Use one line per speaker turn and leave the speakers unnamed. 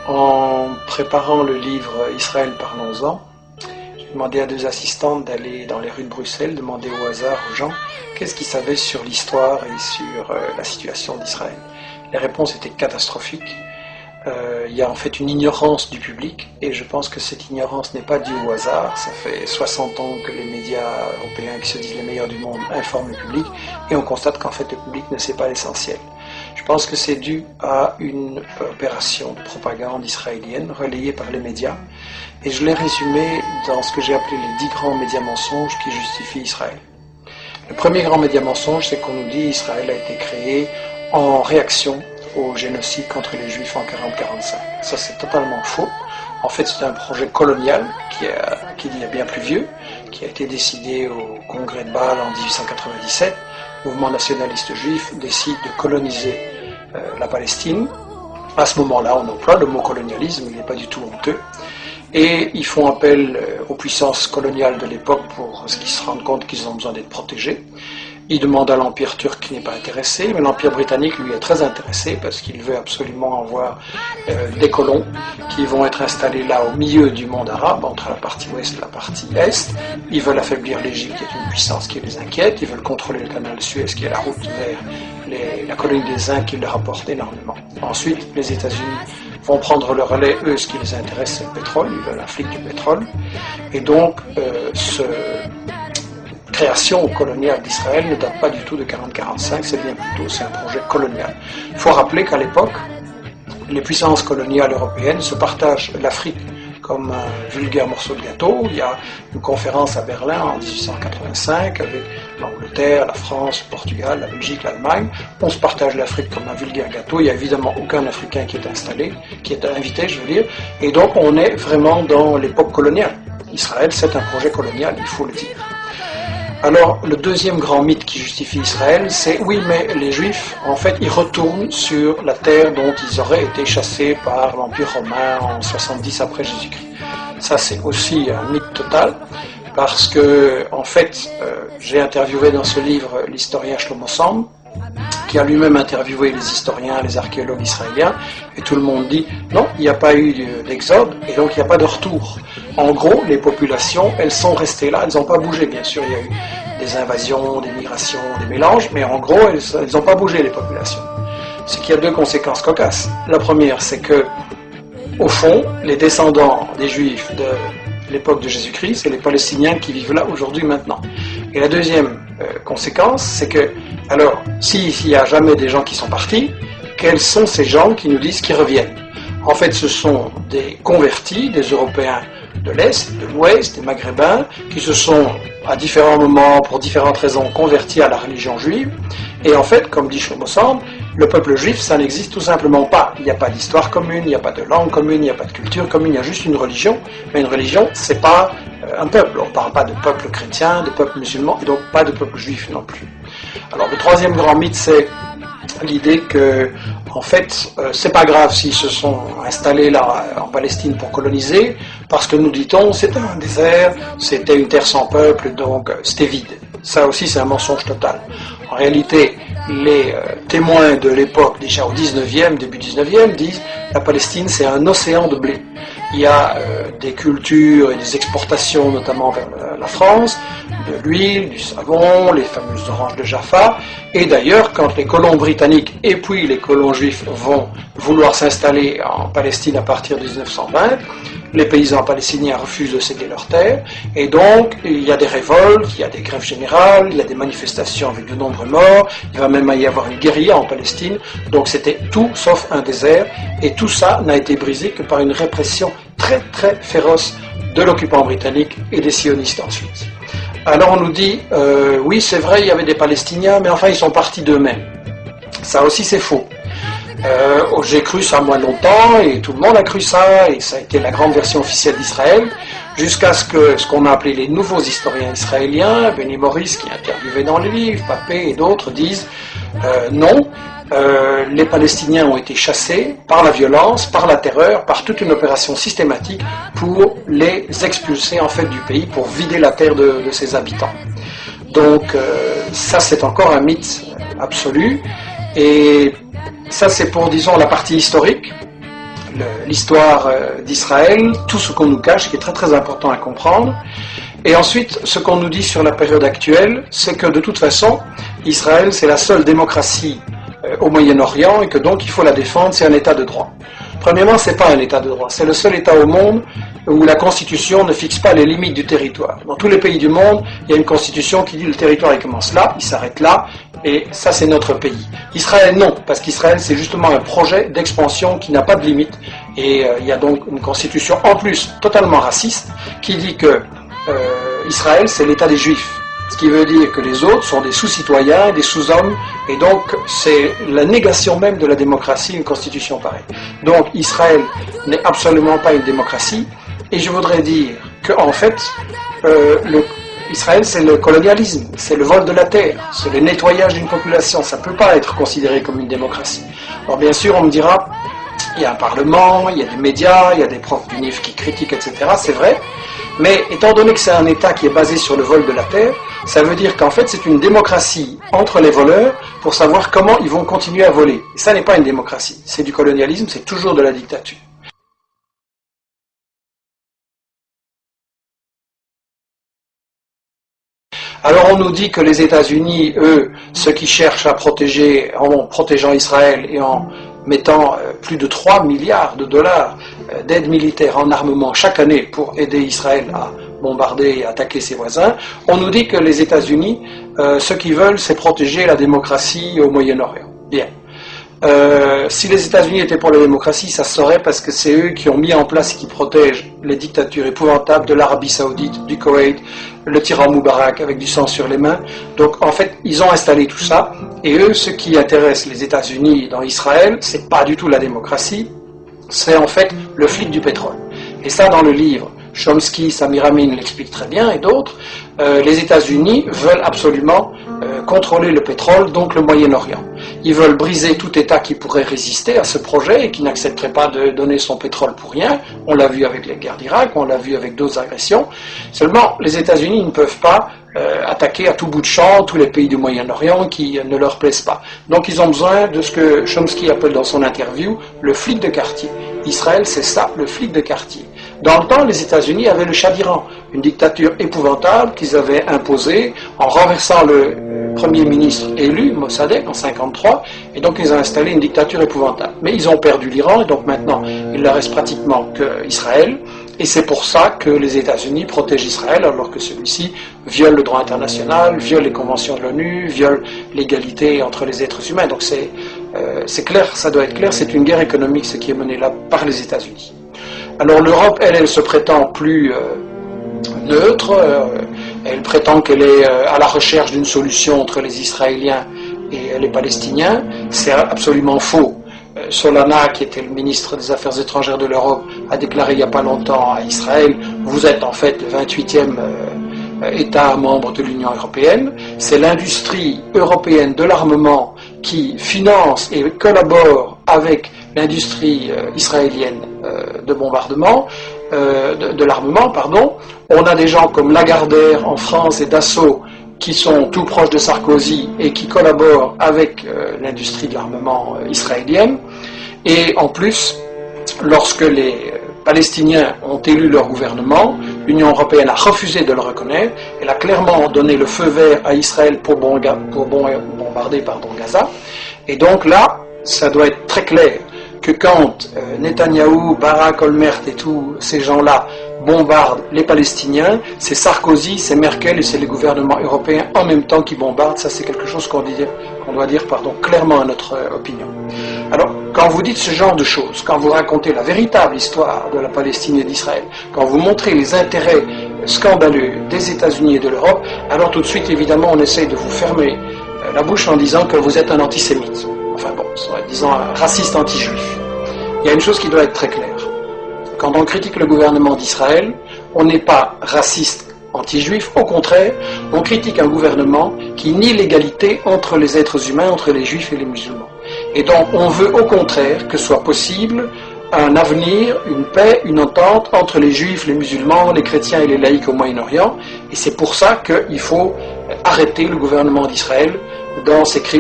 En préparant le livre Israël, parlons-en, j'ai demandé à 2 assistantes d'aller dans les rues de Bruxelles, demander au hasard aux gens qu'est-ce qu'ils savaient sur l'histoire et sur la situation d'Israël. Les réponses étaient catastrophiques. Il y a en fait une ignorance du public, et je pense que cette ignorance n'est pas due au hasard. Ça fait 60 ans que les médias européens, qui se disent les meilleurs du monde, informent le public, et on constate qu'en fait le public ne sait pas l'essentiel. Je pense que c'est dû à une opération de propagande israélienne relayée par les médias, et je l'ai résumé dans ce que j'ai appelé les 10 grands médias mensonges qui justifient Israël. Le premier grand média mensonge, c'est qu'on nous dit qu'Israël a été créé en réaction au génocide contre les Juifs en 40-45. Ça, c'est totalement faux. En fait, c'est un projet colonial qui est bien plus vieux, qui a été décidé au congrès de Bâle en 1897. Le mouvement nationaliste juif décide de coloniser la Palestine. À ce moment-là, on emploie le mot colonialisme, il n'est pas du tout honteux. Et ils font appel aux puissances coloniales de l'époque pour ce qu'ils se rendent compte qu'ils ont besoin d'être protégés. Ils demandent à l'Empire turc qui n'est pas intéressé, mais l'Empire britannique lui est très intéressé parce qu'il veut absolument avoir des colons qui vont être installés là au milieu du monde arabe, entre la partie ouest et la partie est. Ils veulent affaiblir l'Égypte, qui est une puissance qui les inquiète. Ils veulent contrôler le canal de Suez, qui est la route vers la colonie des Indes qui leur rapporte énormément. Ensuite, les États-Unis vont prendre le relais. Eux, ce qui les intéresse, c'est le pétrole. Ils veulent l'Afrique du pétrole. Et donc, création coloniale d'Israël ne date pas du tout de 40-45, c'est bien plutôt, c'est un projet colonial. Il faut rappeler qu'à l'époque, les puissances coloniales européennes se partagent l'Afrique comme un vulgaire morceau de gâteau. Il y a une conférence à Berlin en 1885 avec l'Angleterre, la France, le Portugal, la Belgique, l'Allemagne. On se partage l'Afrique comme un vulgaire gâteau. Il n'y a évidemment aucun Africain qui est installé, qui est invité, je veux dire. Et donc on est vraiment dans l'époque coloniale. Israël, c'est un projet colonial, il faut le dire. Alors, le deuxième grand mythe qui justifie Israël, c'est oui, mais les Juifs, en fait, ils retournent sur la terre dont ils auraient été chassés par l'Empire romain en 70 après Jésus-Christ. Ça, c'est aussi un mythe total, parce que, en fait, j'ai interviewé dans ce livre l'historien Shlomo Sand, qui a lui-même interviewé les historiens, les archéologues israéliens, et tout le monde dit non, il n'y a pas eu d'exode, et donc il n'y a pas de retour. En gros, les populations, elles sont restées là, elles n'ont pas bougé. Bien sûr, il y a eu des invasions, des migrations, des mélanges, mais en gros, elles n'ont pas bougé, les populations. Ce qui a 2 conséquences cocasses. La première, c'est que, au fond, les descendants des Juifs de l'époque de Jésus-Christ, c'est les Palestiniens qui vivent là aujourd'hui, maintenant. Et la deuxième conséquence, c'est que, alors, s'il n'y a jamais des gens qui sont partis, quels sont ces gens qui nous disent qu'ils reviennent? En fait, ce sont des convertis, des Européens de l'Est, de l'Ouest, des Maghrébins, qui se sont, à différents moments, pour différentes raisons, convertis à la religion juive. Et en fait, comme dit Shlomo Sand, le peuple juif, ça n'existe tout simplement pas. Il n'y a pas d'histoire commune, il n'y a pas de langue commune, il n'y a pas de culture commune, il y a juste une religion. Mais une religion, c'est pas un peuple. On ne parle pas de peuple chrétien, de peuple musulman, et donc pas de peuple juif non plus. Alors, le troisième grand mythe, c'est l'idée que, en fait, c'est pas grave s'ils se sont installés là en Palestine pour coloniser, parce que nous dit-on, c'était un désert, c'était une terre sans peuple, donc c'était vide. Ça aussi, c'est un mensonge total. En réalité, les témoins de l'époque, déjà au 19e, début 19e, disent la Palestine, c'est un océan de blé. Il y a des cultures et des exportations, notamment vers la France, de l'huile, du savon, les fameuses oranges de Jaffa. Et d'ailleurs, quand les colons britanniques et puis les colons juifs vont vouloir s'installer en Palestine à partir de 1920, les paysans palestiniens refusent de céder leurs terres, et donc il y a des révoltes, il y a des grèves générales, il y a des manifestations avec de nombreux morts, il va même y avoir une guérilla en Palestine, donc c'était tout sauf un désert, et tout ça n'a été brisé que par une répression très très féroce de l'occupant britannique et des sionistes ensuite. Alors on nous dit, oui c'est vrai, il y avait des Palestiniens, mais enfin ils sont partis d'eux-mêmes. Ça aussi c'est faux. J'ai cru ça moins longtemps, et tout le monde a cru ça, et ça a été la grande version officielle d'Israël, jusqu'à ce qu'on a appelé les nouveaux historiens israéliens, Benny Morris qui est interviewé dans les livres, Papé et d'autres disent non, les Palestiniens ont été chassés par la violence, par la terreur, par toute une opération systématique pour les expulser en fait du pays, pour vider la terre de ses habitants. Donc ça c'est encore un mythe absolu, et ça c'est pour disons la partie historique. l'histoire d'Israël, tout ce qu'on nous cache, qui est très très important à comprendre. Et ensuite, ce qu'on nous dit sur la période actuelle, c'est que de toute façon, Israël, c'est la seule démocratie au Moyen-Orient et que donc il faut la défendre, c'est un État de droit. Premièrement, c'est pas un État de droit, c'est le seul État au monde où la Constitution ne fixe pas les limites du territoire. Dans tous les pays du monde, il y a une Constitution qui dit le territoire il commence là, il s'arrête là, et ça c'est notre pays. Israël non, parce qu'Israël c'est justement un projet d'expansion qui n'a pas de limite, et il y a donc une Constitution en plus totalement raciste qui dit que Israël c'est l'État des Juifs. Ce qui veut dire que les autres sont des sous-citoyens, des sous-hommes, et donc c'est la négation même de la démocratie, une constitution pareille. Donc Israël n'est absolument pas une démocratie, et je voudrais dire qu'en fait, Israël c'est le colonialisme, c'est le vol de la terre, c'est le nettoyage d'une population, ça ne peut pas être considéré comme une démocratie. Alors bien sûr on me dira, il y a un parlement, il y a des médias, il y a des profs d'UNIF qui critiquent, etc., c'est vrai. Mais étant donné que c'est un État qui est basé sur le vol de la terre, ça veut dire qu'en fait c'est une démocratie entre les voleurs pour savoir comment ils vont continuer à voler. Et ça n'est pas une démocratie, c'est du colonialisme, c'est toujours de la dictature. Alors on nous dit que les États-Unis, eux, ce qu'ils cherchent à protéger, en protégeant Israël et en mettant plus de 3 milliards de dollars d'aide militaire en armement chaque année pour aider Israël à bombarder et attaquer ses voisins, on nous dit que les États-Unis, ce qu'ils veulent, c'est protéger la démocratie au Moyen-Orient. Bien. Si les États-Unis étaient pour la démocratie, ça se saurait parce que c'est eux qui ont mis en place et qui protègent les dictatures épouvantables de l'Arabie Saoudite, du Koweït, le tyran Moubarak avec du sang sur les mains. Donc en fait, ils ont installé tout ça. Et eux, ce qui intéresse les États-Unis dans Israël, c'est pas du tout la démocratie, c'est en fait le flic du pétrole. Et ça, dans le livre, Chomsky, Samir Amin l'explique très bien, et d'autres, les États-Unis veulent absolument contrôler le pétrole, donc le Moyen-Orient. Ils veulent briser tout État qui pourrait résister à ce projet et qui n'accepterait pas de donner son pétrole pour rien. On l'a vu avec les guerres d'Irak, on l'a vu avec d'autres agressions. Seulement, les États-Unis ne peuvent pas attaquer à tout bout de champ tous les pays du Moyen-Orient qui ne leur plaisent pas. Donc ils ont besoin de ce que Chomsky appelle dans son interview le flic de quartier. Israël, c'est ça, le flic de quartier. Dans le temps, les États-Unis avaient le Shah d'Iran, une dictature épouvantable qu'ils avaient imposée en renversant le premier ministre élu, Mossadegh, en 1953, et donc ils ont installé une dictature épouvantable. Mais ils ont perdu l'Iran, et donc maintenant, il ne reste pratiquement qu'Israël, et c'est pour ça que les États-Unis protègent Israël, alors que celui-ci viole le droit international, viole les conventions de l'ONU, viole l'égalité entre les êtres humains. Donc c'est clair, ça doit être clair, c'est une guerre économique, ce qui est mené là par les États-Unis. Alors l'Europe, elle se prétend plus neutre, elle prétend qu'elle est à la recherche d'une solution entre les Israéliens et les Palestiniens. C'est absolument faux. Solana, qui était le ministre des Affaires étrangères de l'Europe, a déclaré il n'y a pas longtemps à Israël, vous êtes en fait le 28e État membre de l'Union européenne. C'est l'industrie européenne de l'armement qui finance et collabore avec l'industrie israélienne de bombardement, de l'armement, pardon. On a des gens comme Lagardère en France et Dassault qui sont tout proches de Sarkozy et qui collaborent avec l'industrie de l'armement israélienne. Et en plus, lorsque les Palestiniens ont élu leur gouvernement, l'Union européenne a refusé de le reconnaître. Elle a clairement donné le feu vert à Israël pour bombarder Gaza. Et donc là, ça doit être très clair que quand Netanyahou, Barak, Olmert et tous ces gens-là bombardent les Palestiniens, c'est Sarkozy, c'est Merkel et c'est les gouvernements européens en même temps qui bombardent. Ça, c'est quelque chose qu'on doit dire clairement à notre opinion. Alors, quand vous dites ce genre de choses, quand vous racontez la véritable histoire de la Palestine et d'Israël, quand vous montrez les intérêts scandaleux des États-Unis et de l'Europe, alors tout de suite, évidemment, on essaye de vous fermer la bouche en disant que vous êtes un antisémite. Enfin bon, disons un raciste anti-juif. Il y a une chose qui doit être très claire. Quand on critique le gouvernement d'Israël, on n'est pas raciste anti-juif, au contraire, on critique un gouvernement qui nie l'égalité entre les êtres humains, entre les juifs et les musulmans. Et donc on veut au contraire que soit possible un avenir, une paix, une entente entre les juifs, les musulmans, les chrétiens et les laïcs au Moyen-Orient. Et c'est pour ça qu'il faut arrêter le gouvernement d'Israël dans ses crimes.